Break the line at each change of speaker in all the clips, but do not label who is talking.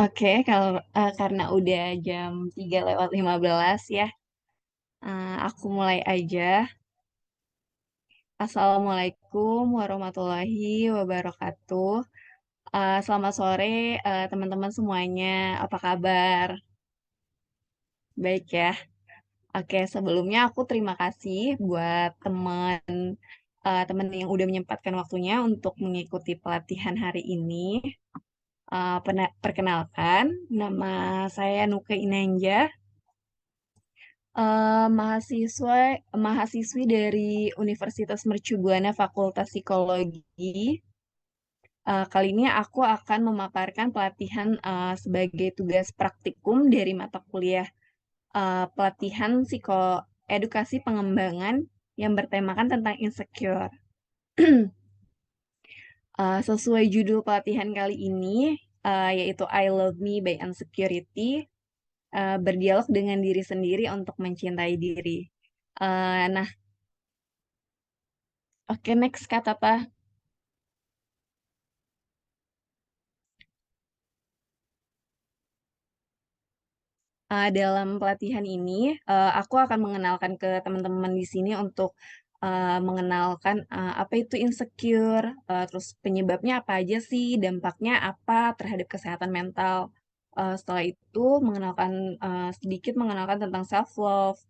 Oke, kalau karena udah jam 3:15 ya, aku mulai aja. Assalamualaikum warahmatullahi wabarakatuh. Selamat sore, teman-teman semuanya. Apa kabar? Baik ya. Oke, sebelumnya aku terima kasih buat teman yang udah menyempatkan waktunya untuk mengikuti pelatihan hari ini. Perkenalkan, nama saya Nuke Inanja. Mahasiswa mahasiswi dari Universitas Mercu Buana Fakultas Psikologi. Kali ini aku akan memaparkan pelatihan sebagai tugas praktikum dari mata kuliah pelatihan edukasi pengembangan yang bertemakan tentang insecure. Sesuai judul pelatihan kali ini, yaitu I Love Me by Insecurity, berdialog dengan diri sendiri untuk mencintai diri. Nah, oke, next Kak Tata. Dalam pelatihan ini, aku akan mengenalkan ke teman-teman di sini untuk mengenalkan apa itu insecure, terus penyebabnya apa aja sih, dampaknya apa terhadap kesehatan mental. Setelah itu, sedikit mengenalkan tentang self love,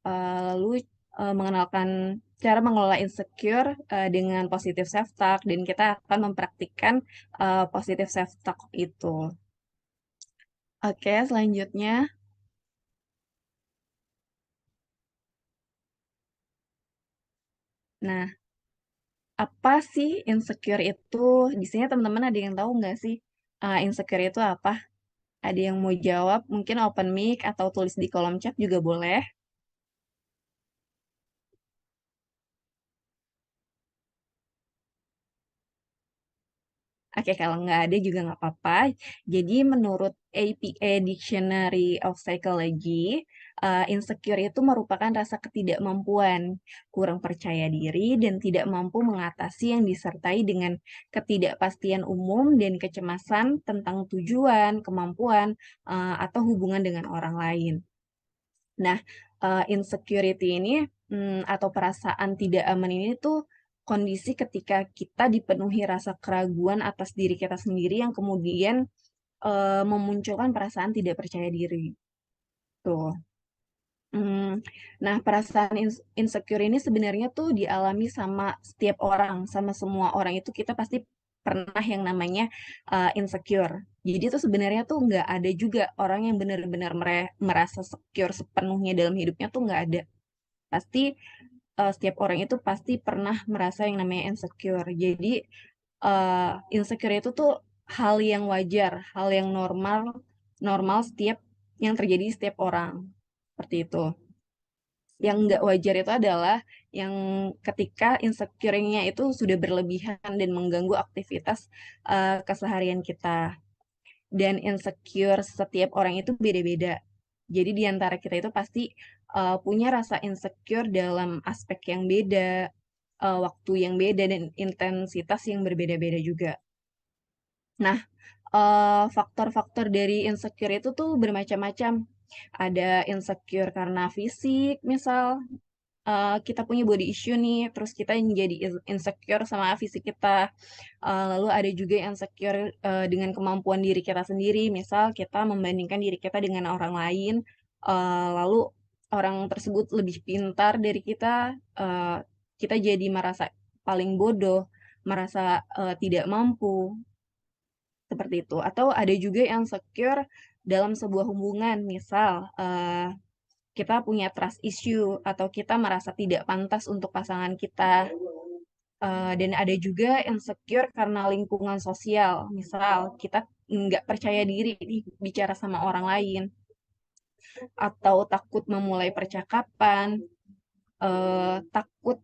lalu mengenalkan cara mengelola insecure dengan positive self talk, dan kita akan mempraktikkan positive self talk itu. Oke, selanjutnya. Nah, apa sih insecure itu? Di sini teman-teman ada yang tahu nggak sih insecure itu apa? Ada yang mau jawab? Mungkin open mic atau tulis di kolom chat juga boleh. Oke, kalau nggak ada juga nggak apa-apa. Jadi menurut APA Dictionary of Psychology, insecure itu merupakan rasa ketidakmampuan, kurang percaya diri, dan tidak mampu mengatasi yang disertai dengan ketidakpastian umum dan kecemasan tentang tujuan, kemampuan, atau hubungan dengan orang lain. Nah, insecurity ini atau perasaan tidak aman ini tuh kondisi ketika kita dipenuhi rasa keraguan atas diri kita sendiri yang kemudian memunculkan perasaan tidak percaya diri. Tuh. Hmm, Nah, perasaan insecure ini sebenarnya tuh dialami sama setiap orang, sama semua orang itu kita pasti pernah yang namanya insecure. Jadi tuh sebenarnya tuh nggak ada juga orang yang benar-benar merasa secure sepenuhnya dalam hidupnya tuh nggak ada. Pasti setiap orang itu pasti pernah merasa yang namanya insecure. Jadi insecure itu tuh hal yang wajar, hal yang normal, normal setiap yang terjadi setiap orang. Seperti itu. Yang nggak wajar itu adalah yang ketika insecure-nya itu sudah berlebihan dan mengganggu aktivitas keseharian kita. Dan insecure setiap orang itu beda-beda. Jadi di antara kita itu pasti punya rasa insecure dalam aspek yang beda, waktu yang beda, dan intensitas yang berbeda-beda juga. Nah, faktor-faktor dari insecure itu tuh bermacam-macam. Ada insecure karena fisik, misal kita punya body issue nih, terus kita jadi insecure sama fisik kita. Lalu ada juga yang insecure dengan kemampuan diri kita sendiri, misal kita membandingkan diri kita dengan orang lain, lalu orang tersebut lebih pintar dari kita, kita jadi merasa paling bodoh, merasa tidak mampu, seperti itu. Atau ada juga yang insecure dalam sebuah hubungan, misal kita punya trust issue atau kita merasa tidak pantas untuk pasangan kita. Dan ada juga insecure karena lingkungan sosial. Misal kita nggak percaya diri nih bicara sama orang lain atau takut memulai percakapan, takut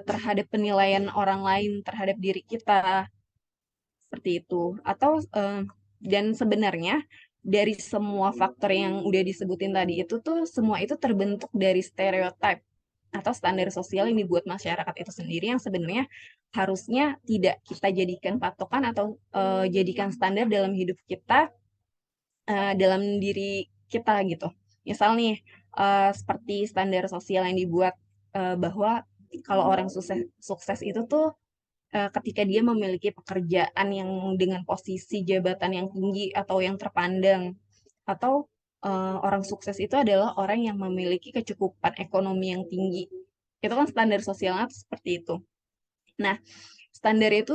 terhadap penilaian orang lain terhadap diri kita, seperti itu. Dan sebenarnya dari semua faktor yang udah disebutin tadi itu tuh semua itu terbentuk dari stereotip. atau standar sosial yang dibuat masyarakat itu sendiri yang sebenarnya harusnya tidak kita jadikan patokan atau jadikan standar dalam hidup kita, dalam diri kita gitu. Misal nih, seperti standar sosial yang dibuat, bahwa kalau orang sukses sukses itu tuh, ketika dia memiliki pekerjaan yang dengan posisi jabatan yang tinggi atau yang terpandang, atau, orang sukses itu adalah orang yang memiliki kecukupan ekonomi yang tinggi. Itu kan standar sosialnya tuh seperti itu. Nah, standar itu,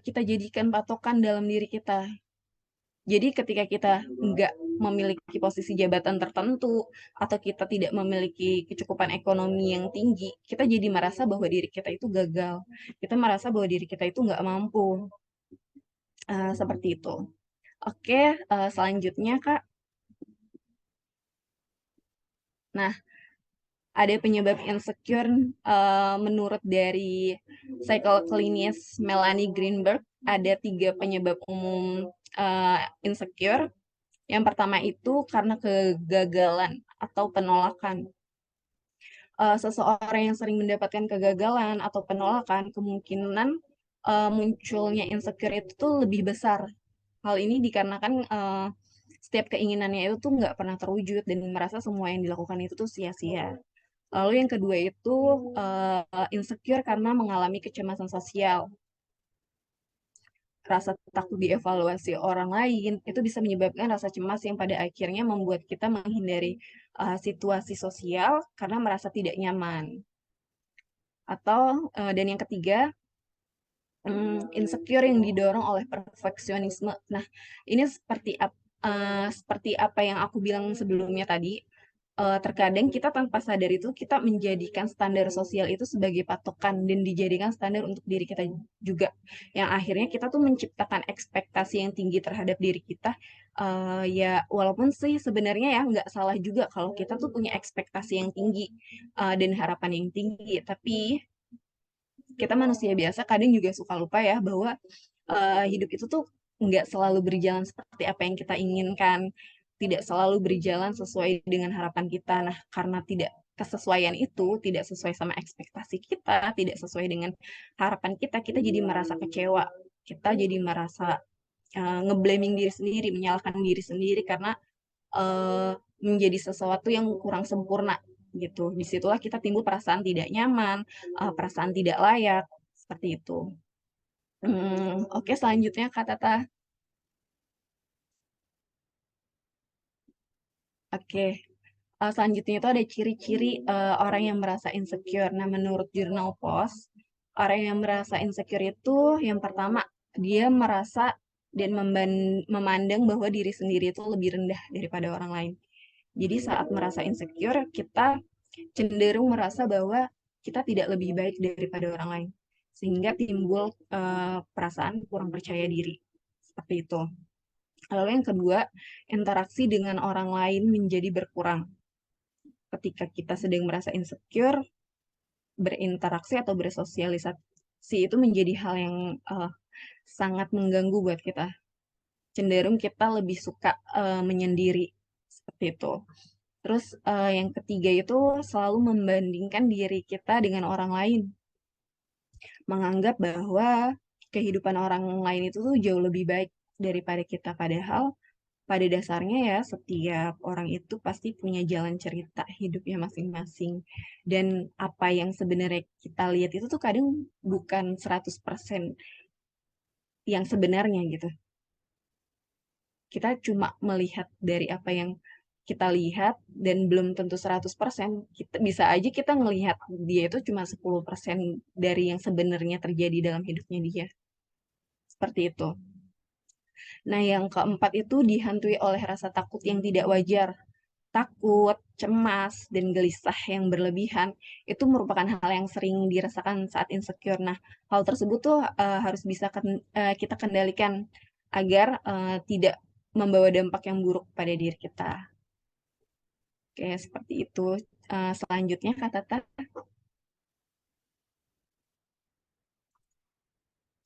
kita jadikan patokan dalam diri kita. Jadi ketika kita nggak memiliki posisi jabatan tertentu, atau kita tidak memiliki kecukupan ekonomi yang tinggi, kita jadi merasa bahwa diri kita itu gagal. Kita merasa bahwa diri kita itu nggak mampu, seperti itu. Oke, selanjutnya Kak. Nah, ada penyebab insecure, menurut dari psikolog klinis Melanie Greenberg, ada 3 penyebab umum, insecure. Yang pertama itu karena kegagalan atau penolakan. Seseorang yang sering mendapatkan kegagalan atau penolakan, kemungkinan, munculnya insecure itu tuh lebih besar. Hal ini dikarenakan, setiap keinginannya itu tuh nggak pernah terwujud dan merasa semua yang dilakukan itu tuh sia-sia. Lalu yang kedua itu, insecure karena mengalami kecemasan sosial. Rasa takut dievaluasi orang lain, itu bisa menyebabkan rasa cemas yang pada akhirnya membuat kita menghindari, situasi sosial karena merasa tidak nyaman. Atau, dan yang ketiga, insecure yang didorong oleh perfeksionisme. Nah, ini seperti apa yang aku bilang sebelumnya tadi, terkadang kita tanpa sadar itu kita menjadikan standar sosial itu sebagai patokan dan dijadikan standar untuk diri kita juga. Yang akhirnya kita tuh menciptakan ekspektasi yang tinggi terhadap diri kita, ya walaupun sih sebenarnya ya nggak salah juga kalau kita tuh punya ekspektasi yang tinggi, dan harapan yang tinggi, tapi kita manusia biasa kadang juga suka lupa ya bahwa hidup itu tuh nggak selalu berjalan seperti apa yang kita inginkan, tidak selalu berjalan sesuai dengan harapan kita. Nah, karena tidak kesesuaian itu, tidak sesuai sama ekspektasi kita, tidak sesuai dengan harapan kita, kita jadi merasa kecewa. Kita jadi merasa ngeblaming diri sendiri, menyalahkan diri sendiri karena menjadi sesuatu yang kurang sempurna gitu. Disitulah kita timbul perasaan tidak nyaman, perasaan tidak layak, seperti itu. Oke, selanjutnya Kak Tata. Oke, selanjutnya itu ada ciri-ciri orang yang merasa insecure. Nah, menurut Jurnal POS, orang yang merasa insecure itu yang pertama, dia merasa dan memandang bahwa diri sendiri itu lebih rendah daripada orang lain. Jadi saat merasa insecure, kita cenderung merasa bahwa kita tidak lebih baik daripada orang lain. Sehingga timbul perasaan kurang percaya diri. Seperti itu. Lalu yang kedua, interaksi dengan orang lain menjadi berkurang. Ketika kita sedang merasa insecure, berinteraksi atau bersosialisasi itu menjadi hal yang sangat mengganggu buat kita. Cenderung kita lebih suka menyendiri, seperti itu. Terus yang ketiga itu selalu membandingkan diri kita dengan orang lain. Menganggap bahwa kehidupan orang lain itu tuh jauh lebih baik daripada kita. Padahal pada dasarnya ya setiap orang itu pasti punya jalan cerita hidupnya masing-masing. Dan apa yang sebenarnya kita lihat itu tuh kadang bukan 100% yang sebenarnya gitu. Kita cuma melihat dari apa yang kita lihat dan belum tentu 100%. Kita bisa aja kita ngelihat dia itu cuma 10% dari yang sebenarnya terjadi dalam hidupnya dia. Seperti itu. Nah, yang keempat itu dihantui oleh rasa takut yang tidak wajar. Takut, cemas, dan gelisah yang berlebihan itu merupakan hal yang sering dirasakan saat insecure. Nah, hal tersebut tuh harus bisa kita kendalikan agar tidak membawa dampak yang buruk pada diri kita. Oke, seperti itu. Selanjutnya, Kak Tata.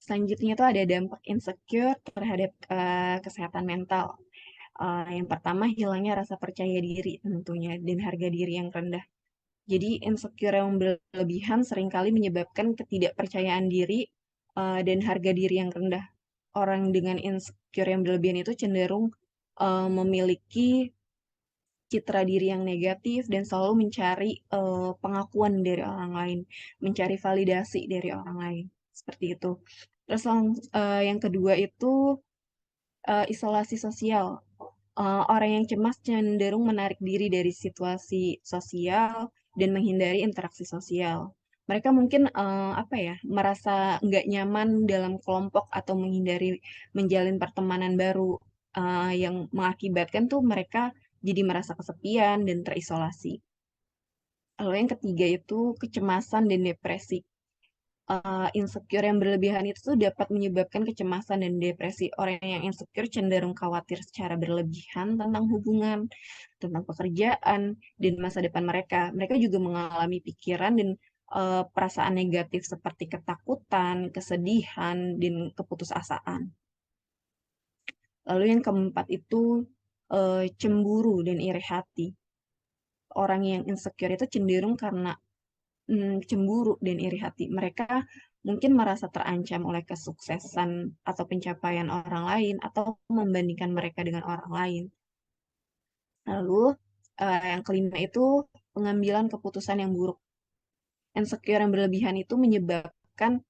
Selanjutnya itu ada dampak insecure terhadap kesehatan mental. Yang pertama, hilangnya rasa percaya diri tentunya dan harga diri yang rendah. Jadi insecure yang berlebihan seringkali menyebabkan ketidakpercayaan diri dan harga diri yang rendah. Orang dengan insecure yang berlebihan itu cenderung memiliki citra diri yang negatif dan selalu mencari pengakuan dari orang lain, mencari validasi dari orang lain, seperti itu. Terus yang kedua itu isolasi sosial. Orang yang cemas cenderung menarik diri dari situasi sosial dan menghindari interaksi sosial. Mereka mungkin apa ya, merasa nggak nyaman dalam kelompok atau menghindari menjalin pertemanan baru yang mengakibatkan tuh mereka jadi merasa kesepian dan terisolasi. Lalu yang ketiga itu kecemasan dan depresi. Insecure yang berlebihan itu tuh dapat menyebabkan kecemasan dan depresi. Orang yang insecure cenderung khawatir secara berlebihan tentang hubungan, tentang pekerjaan, dan masa depan mereka. Mereka juga mengalami pikiran dan perasaan negatif seperti ketakutan, kesedihan, dan keputusasaan. Lalu yang keempat itu cemburu dan iri hati. Orang yang insecure itu cenderung karena cemburu dan iri hati. Mereka mungkin merasa terancam oleh kesuksesan atau pencapaian orang lain atau membandingkan mereka dengan orang lain. Lalu yang kelima itu pengambilan keputusan yang buruk. Insecure yang berlebihan itu menyebabkan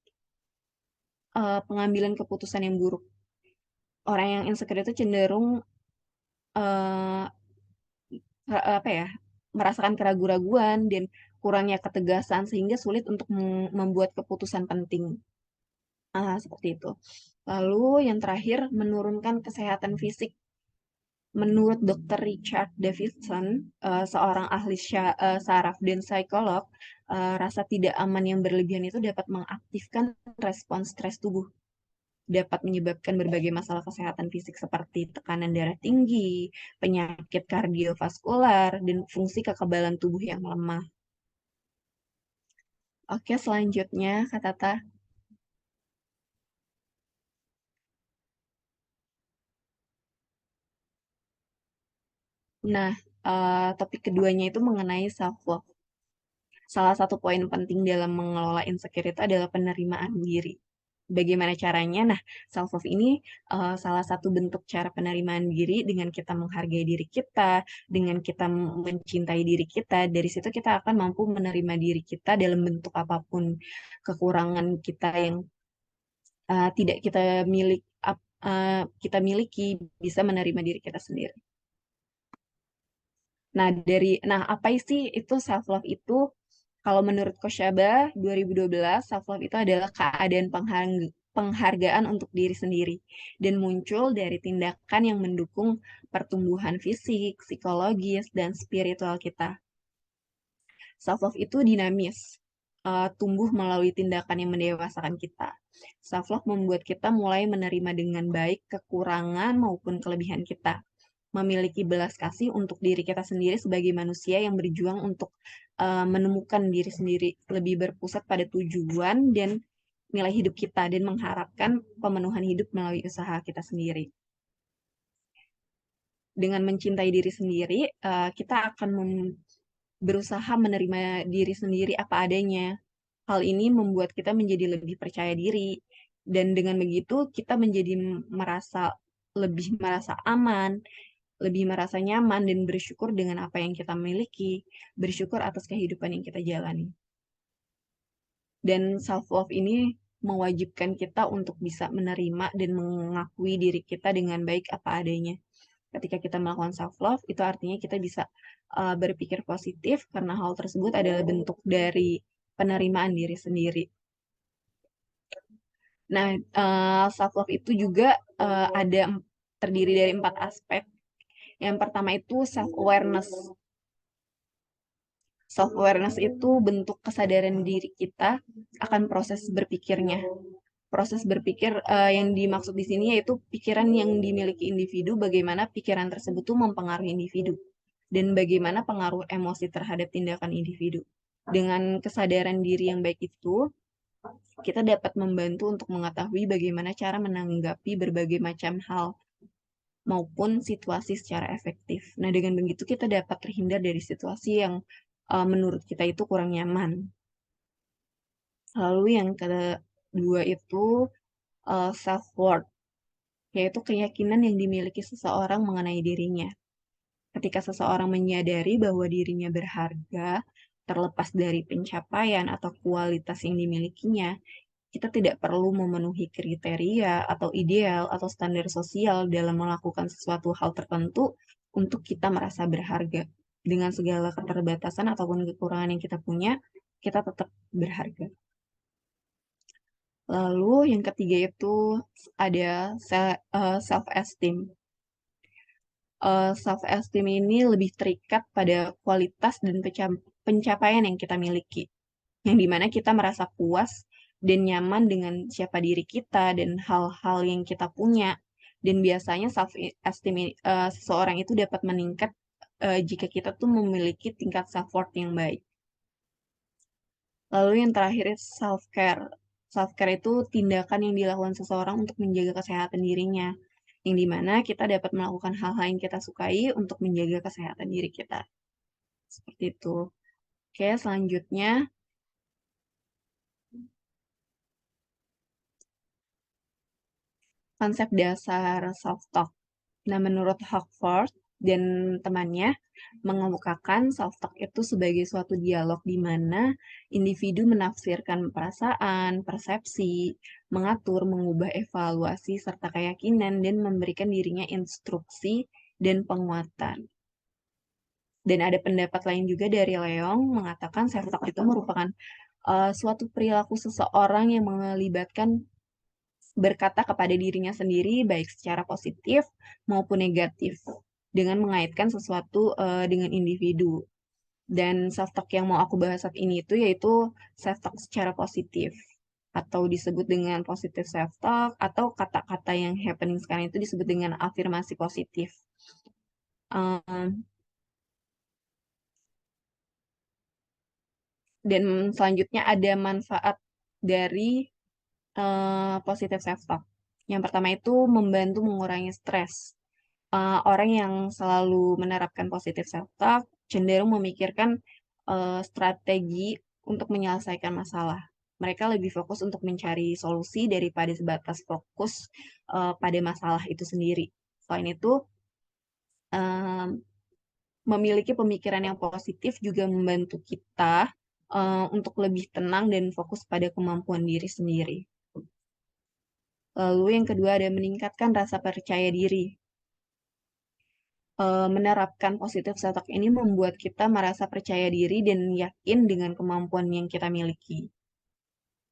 pengambilan keputusan yang buruk. Orang yang insecure itu cenderung eh, apa ya, merasakan keraguan-raguan dan kurangnya ketegasan sehingga sulit untuk membuat keputusan penting. Seperti itu. Lalu yang terakhir, menurunkan kesehatan fisik. Menurut Dr. Richard Davidson, seorang ahli saraf dan psikolog, rasa tidak aman yang berlebihan itu dapat mengaktifkan respons stres tubuh, dapat menyebabkan berbagai masalah kesehatan fisik seperti tekanan darah tinggi, penyakit kardiovaskular, dan fungsi kekebalan tubuh yang lemah. Oke, selanjutnya, Kak Tata. Nah, topik keduanya itu mengenai self-love. Salah satu poin penting dalam mengelola insecure itu adalah penerimaan diri. Bagaimana caranya? Nah, self-love ini salah satu bentuk cara penerimaan diri dengan kita menghargai diri kita, dengan kita mencintai diri kita. Dari situ kita akan mampu menerima diri kita dalam bentuk apapun. Kekurangan kita yang tidak kita miliki bisa menerima diri kita sendiri. Nah, apa sih itu self love itu? Kalau menurut Kosyaba 2012, self love itu adalah keadaan penghargaan untuk diri sendiri dan muncul dari tindakan yang mendukung pertumbuhan fisik, psikologis, dan spiritual kita. Self love itu dinamis, tumbuh melalui tindakan yang mendewasakan kita. Self love membuat kita mulai menerima dengan baik kekurangan maupun kelebihan kita, memiliki belas kasih untuk diri kita sendiri sebagai manusia yang berjuang untuk menemukan diri sendiri, lebih berpusat pada tujuan dan nilai hidup kita dan mengharapkan pemenuhan hidup melalui usaha kita sendiri. Dengan mencintai diri sendiri, kita akan berusaha menerima diri sendiri apa adanya. Hal ini membuat kita menjadi lebih percaya diri dan dengan begitu kita menjadi merasa aman, lebih merasa nyaman dan bersyukur dengan apa yang kita miliki, bersyukur atas kehidupan yang kita jalani. Dan self love ini mewajibkan kita untuk bisa menerima dan mengakui diri kita dengan baik apa adanya. Ketika kita melakukan self love, itu artinya kita bisa berpikir positif karena hal tersebut adalah bentuk dari penerimaan diri sendiri. Nah, self love itu juga terdiri dari 4 aspek. Yang pertama itu self awareness. Self awareness itu bentuk kesadaran diri kita akan proses berpikirnya. Proses berpikir yang dimaksud di sini yaitu pikiran yang dimiliki individu, bagaimana pikiran tersebut tuh mempengaruhi individu dan bagaimana pengaruh emosi terhadap tindakan individu. Dengan kesadaran diri yang baik itu, kita dapat membantu untuk mengetahui bagaimana cara menanggapi berbagai macam hal maupun situasi secara efektif. Nah, dengan begitu kita dapat terhindar dari situasi yang menurut kita itu kurang nyaman. Lalu yang kedua itu self-worth, yaitu keyakinan yang dimiliki seseorang mengenai dirinya. Ketika seseorang menyadari bahwa dirinya berharga, terlepas dari pencapaian atau kualitas yang dimilikinya, kita tidak perlu memenuhi kriteria atau ideal atau standar sosial dalam melakukan sesuatu hal tertentu untuk kita merasa berharga. Dengan segala keterbatasan ataupun kekurangan yang kita punya, kita tetap berharga. Lalu yang ketiga itu ada self-esteem. Self-esteem ini lebih terikat pada kualitas dan pencapaian yang kita miliki, yang dimana kita merasa puas dan nyaman dengan siapa diri kita dan hal-hal yang kita punya. Dan biasanya self-esteem seseorang itu dapat meningkat jika kita tuh memiliki tingkat self-worth yang baik. Lalu yang terakhir itu self-care. Self-care itu tindakan yang dilakukan seseorang untuk menjaga kesehatan dirinya, yang dimana kita dapat melakukan hal-hal yang kita sukai untuk menjaga kesehatan diri kita. Seperti itu. Oke, selanjutnya konsep dasar self-talk. Nah, menurut Hockford dan temannya, mengemukakan self-talk itu sebagai suatu dialog di mana individu menafsirkan perasaan, persepsi, mengatur, mengubah evaluasi, serta keyakinan, dan memberikan dirinya instruksi dan penguatan. Dan ada pendapat lain juga dari Leong mengatakan self-talk itu merupakan suatu perilaku seseorang yang melibatkan berkata kepada dirinya sendiri baik secara positif maupun negatif dengan mengaitkan sesuatu dengan individu. Dan self-talk yang mau aku bahas saat ini itu yaitu self-talk secara positif atau disebut dengan positive self-talk atau kata-kata yang happening sekarang itu disebut dengan afirmasi positif. Um, dan selanjutnya ada manfaat dari positive self-talk. Yang pertama itu membantu mengurangi stres. Orang yang selalu menerapkan positive self-talk cenderung memikirkan strategi untuk menyelesaikan masalah. Mereka lebih fokus untuk mencari solusi daripada sebatas fokus pada masalah itu sendiri. Selain itu, em, memiliki pemikiran yang positif juga membantu kita untuk lebih tenang dan fokus pada kemampuan diri sendiri. Lalu yang kedua ada meningkatkan rasa percaya diri. Menerapkan positif self-talk ini membuat kita merasa percaya diri dan yakin dengan kemampuan yang kita miliki.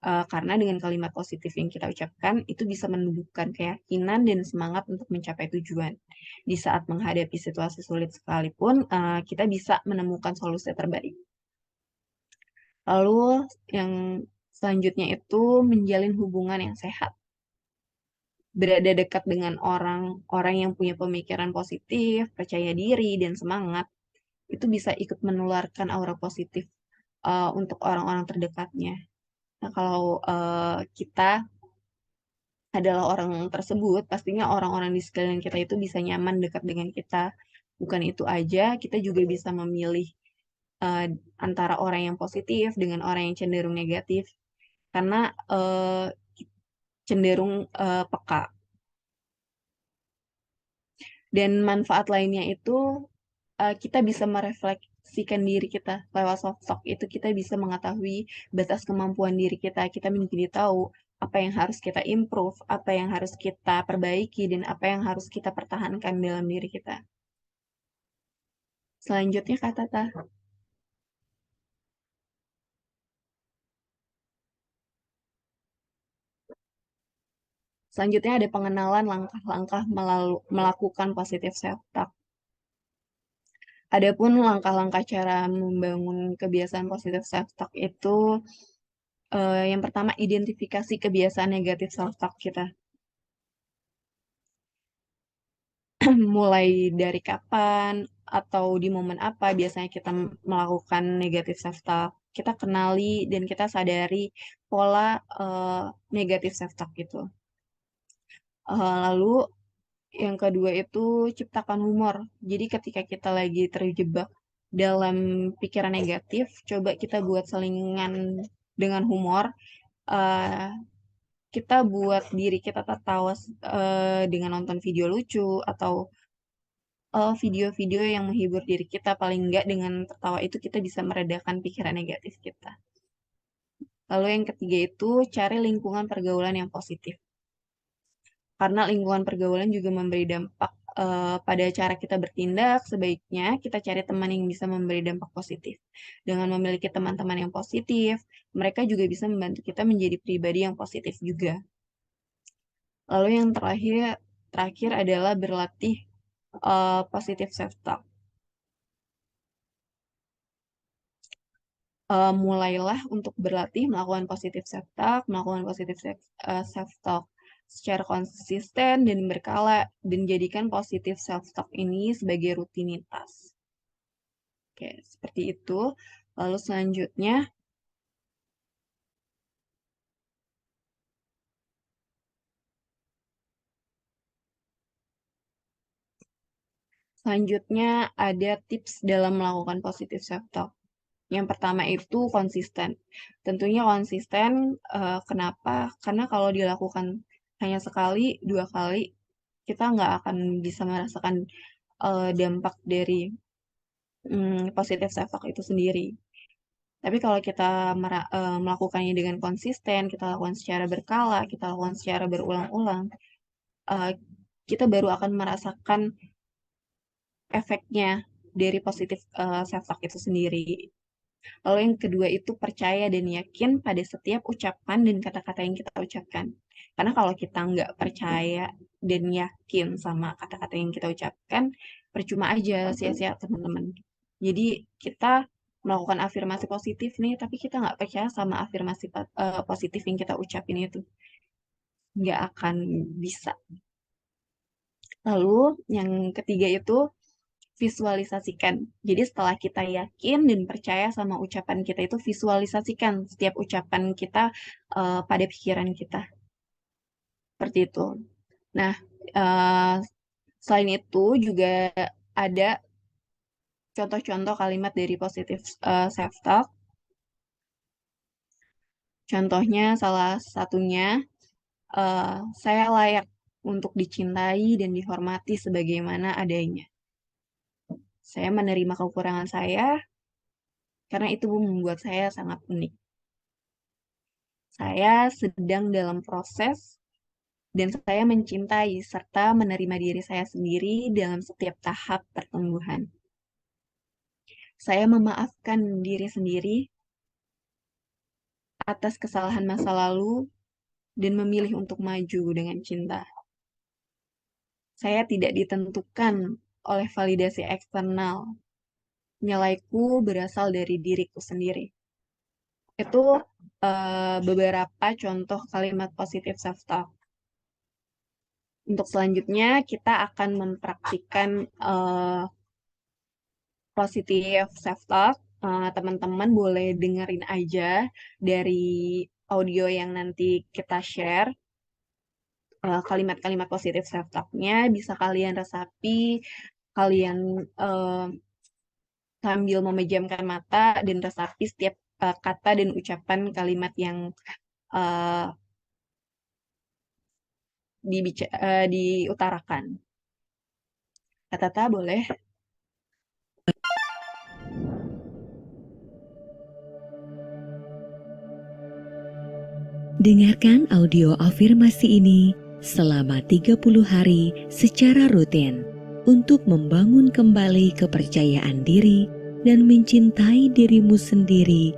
Karena dengan kalimat positif yang kita ucapkan, itu bisa menumbuhkan keyakinan dan semangat untuk mencapai tujuan. Di saat menghadapi situasi sulit sekalipun, kita bisa menemukan solusi terbaik. Lalu yang selanjutnya itu menjalin hubungan yang sehat. Berada dekat dengan orang-orang yang punya pemikiran positif, percaya diri, dan semangat, itu bisa ikut menularkan aura positif untuk orang-orang terdekatnya. Nah, kalau kita adalah orang tersebut, pastinya orang-orang di sekeliling kita itu bisa nyaman dekat dengan kita. Bukan itu aja, kita juga bisa memilih eh, antara orang yang positif dengan orang yang cenderung negatif, karena cenderung peka. Dan manfaat lainnya itu kita bisa merefleksikan diri kita lewat soft talk itu kita bisa mengetahui batas kemampuan diri kita. Kita menjadi tahu apa yang harus kita improve, apa yang harus kita perbaiki, dan apa yang harus kita pertahankan dalam diri kita. Selanjutnya Kak Tata. Selanjutnya ada pengenalan langkah-langkah melakukan positive self-talk. Adapun langkah-langkah cara membangun kebiasaan positive self-talk itu yang pertama identifikasi kebiasaan negatif self-talk kita. Mulai dari kapan atau di momen apa biasanya kita melakukan negatif self-talk. Kita kenali dan kita sadari pola negatif self-talk itu. Lalu yang kedua itu ciptakan humor. Jadi ketika kita lagi terjebak dalam pikiran negatif, coba kita buat selingan dengan humor. Eh, kita buat diri kita tertawa dengan nonton video lucu atau video-video yang menghibur diri kita. Paling enggak dengan tertawa itu kita bisa meredakan pikiran negatif kita. Lalu yang ketiga itu cari lingkungan pergaulan yang positif. Karena lingkungan pergaulan juga memberi dampak pada cara kita bertindak, sebaiknya kita cari teman yang bisa memberi dampak positif. Dengan memiliki teman-teman yang positif, mereka juga bisa membantu kita menjadi pribadi yang positif juga. Lalu yang terakhir adalah berlatih positive self-talk. Mulailah untuk berlatih melakukan positive self-talk, melakukan positive self-talk secara konsisten dan berkala, dan jadikan positive self-talk ini sebagai rutinitas. Oke, seperti itu. Lalu selanjutnya ada tips dalam melakukan positive self-talk. Yang pertama itu konsisten. Tentunya konsisten, kenapa? Karena kalau dilakukan hanya sekali, 2 kali, kita nggak akan bisa merasakan dampak dari positive self-talk itu sendiri. Tapi kalau kita melakukannya dengan konsisten, kita lakukan secara berkala, kita lakukan secara berulang-ulang, eh, kita baru akan merasakan efeknya dari positive self-talk itu sendiri. Lalu yang kedua itu percaya dan yakin pada setiap ucapan dan kata-kata yang kita ucapkan. Karena kalau kita nggak percaya dan yakin sama kata-kata yang kita ucapkan, percuma aja, sia-sia teman-teman. Jadi kita melakukan afirmasi positif nih, tapi kita nggak percaya sama afirmasi positif yang kita ucapin itu. Nggak akan bisa. Lalu yang ketiga itu visualisasikan. Jadi setelah kita yakin dan percaya sama ucapan kita itu, visualisasikan setiap ucapan kita pada pikiran kita. Seperti itu. Nah, eh, selain itu juga ada contoh-contoh kalimat dari positive self-talk. Contohnya salah satunya, saya layak untuk dicintai dan dihormati sebagaimana adanya. Saya menerima kekurangan saya karena itu membuat saya sangat unik. Saya sedang dalam proses dan saya mencintai serta menerima diri saya sendiri dalam setiap tahap pertumbuhan. Saya memaafkan diri sendiri atas kesalahan masa lalu dan memilih untuk maju dengan cinta. Saya tidak ditentukan oleh validasi eksternal. Nilaiku berasal dari diriku sendiri. Itu beberapa contoh kalimat positif self-talk. Untuk selanjutnya, kita akan mempraktikkan positif self-talk. Teman-teman boleh dengerin aja dari audio yang nanti kita share. Kalimat-kalimat positif self-talk-nya bisa kalian resapi, kalian sambil memejamkan mata dan resapi setiap kata dan ucapan kalimat yang uh, diutarakan. Kak Tata boleh?
Dengarkan audio afirmasi ini selama 30 hari secara rutin untuk membangun kembali kepercayaan diri dan mencintai dirimu sendiri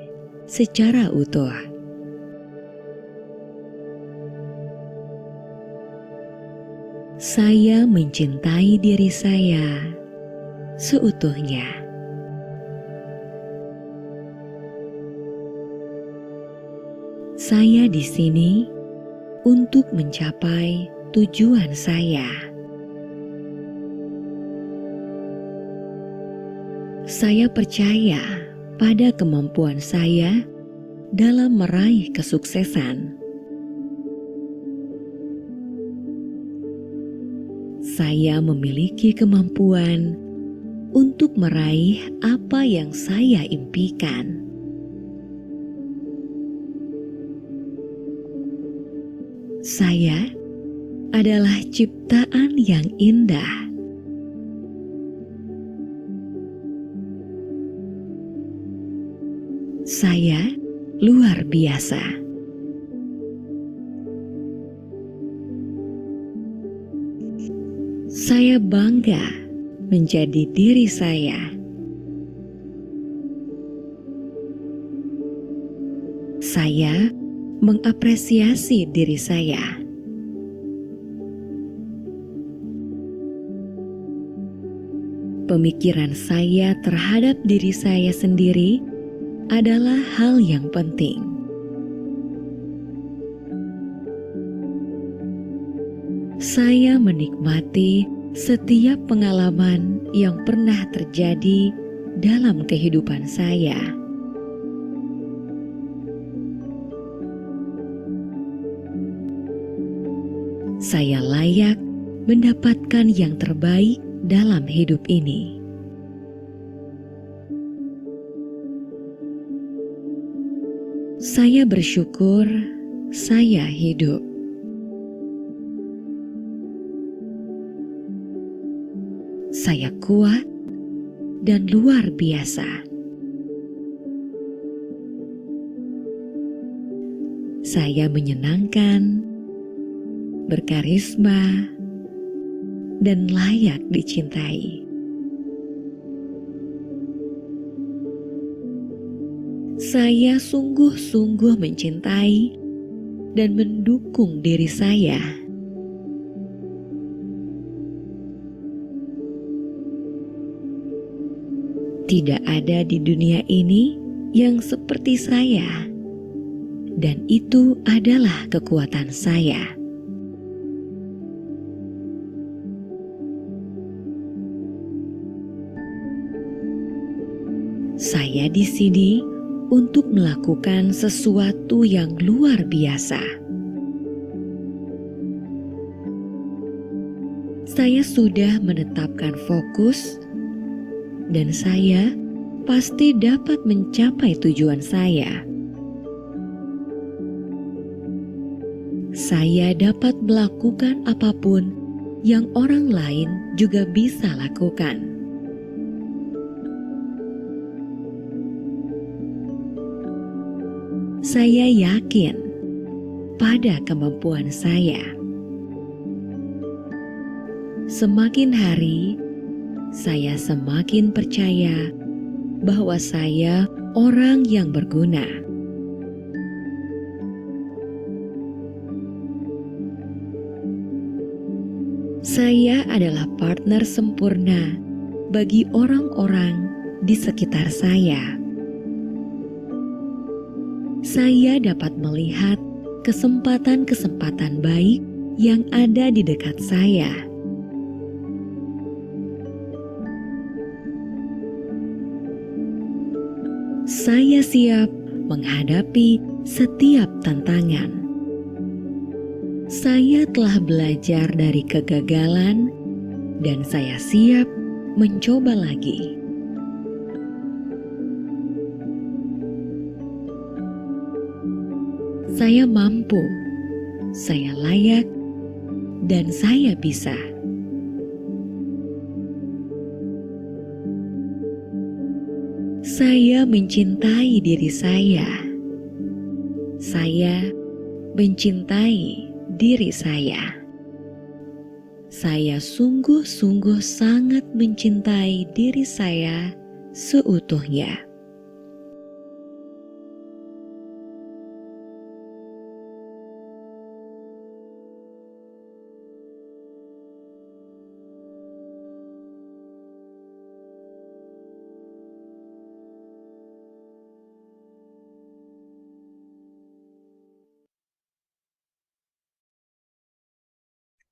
secara utuh. Saya mencintai diri saya seutuhnya. Saya di sini untuk mencapai tujuan saya. Saya percaya pada kemampuan saya dalam meraih kesuksesan. Saya memiliki kemampuan untuk meraih apa yang saya impikan. Saya adalah ciptaan yang indah. Saya luar biasa. Saya bangga menjadi diri saya. Saya mengapresiasi diri saya. Pemikiran saya terhadap diri saya sendiri adalah hal yang penting. Saya menikmati setiap pengalaman yang pernah terjadi dalam kehidupan saya. Saya layak mendapatkan yang terbaik dalam hidup ini. Saya bersyukur saya hidup. Saya kuat dan luar biasa. Saya menyenangkan, berkarisma, dan layak dicintai. Saya sungguh-sungguh mencintai dan mendukung diri saya. Tidak ada di dunia ini yang seperti saya, dan itu adalah kekuatan saya. Saya di sini untuk melakukan sesuatu yang luar biasa. Saya sudah menetapkan fokus, dan saya pasti dapat mencapai tujuan saya. Saya dapat melakukan apapun yang orang lain juga bisa lakukan. Saya yakin pada kemampuan saya. Semakin hari, saya semakin percaya bahwa saya orang yang berguna. Saya adalah partner sempurna bagi orang-orang di sekitar saya. Saya dapat melihat kesempatan-kesempatan baik yang ada di dekat saya. Saya siap menghadapi setiap tantangan. Saya telah belajar dari kegagalan, dan saya siap mencoba lagi. Saya mampu, saya layak, dan saya bisa. Saya mencintai diri saya. Saya mencintai diri saya. Saya sungguh-sungguh sangat mencintai diri saya seutuhnya.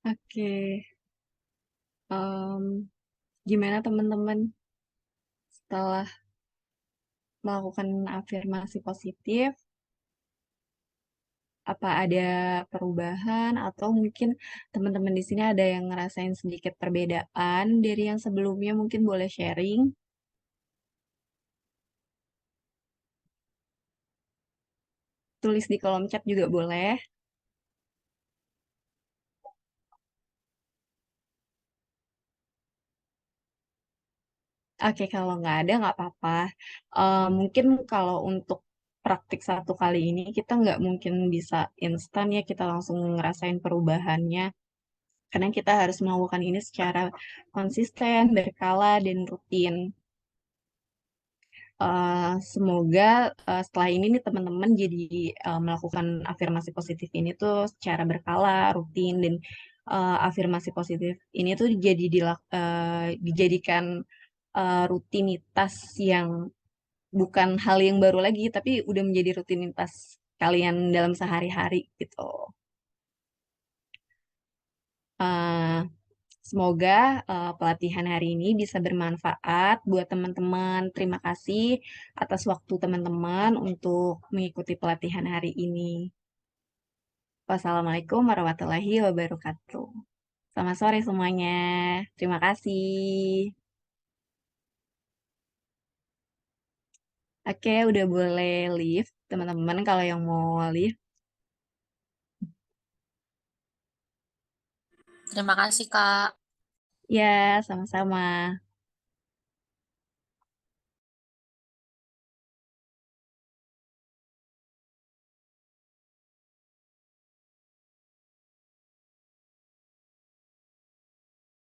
Oke, em, gimana teman-teman setelah melakukan afirmasi positif? Apa ada perubahan atau mungkin teman-teman di sini ada yang ngerasain sedikit perbedaan dari yang sebelumnya, mungkin boleh sharing? Tulis di kolom chat juga boleh. Oke, kalau nggak ada nggak apa-apa. Mungkin kalau untuk praktik satu kali ini kita nggak mungkin bisa instan ya kita langsung ngerasain perubahannya. Karena kita harus melakukan ini secara konsisten, berkala, dan rutin. Semoga setelah ini nih teman-teman jadi melakukan afirmasi positif ini tuh secara berkala, rutin, dan afirmasi positif ini tuh dijadikan rutinitas yang bukan hal yang baru lagi, tapi udah menjadi rutinitas kalian dalam sehari-hari gitu. Eh, Semoga pelatihan hari ini bisa bermanfaat buat teman-teman. Terima kasih atas waktu teman-teman untuk mengikuti pelatihan hari ini. Wassalamualaikum warahmatullahi wabarakatuh. Selamat sore semuanya. Terima kasih. Oke, udah boleh leave, teman-teman kalau yang mau leave.
Terima kasih, Kak.
Ya, sama-sama.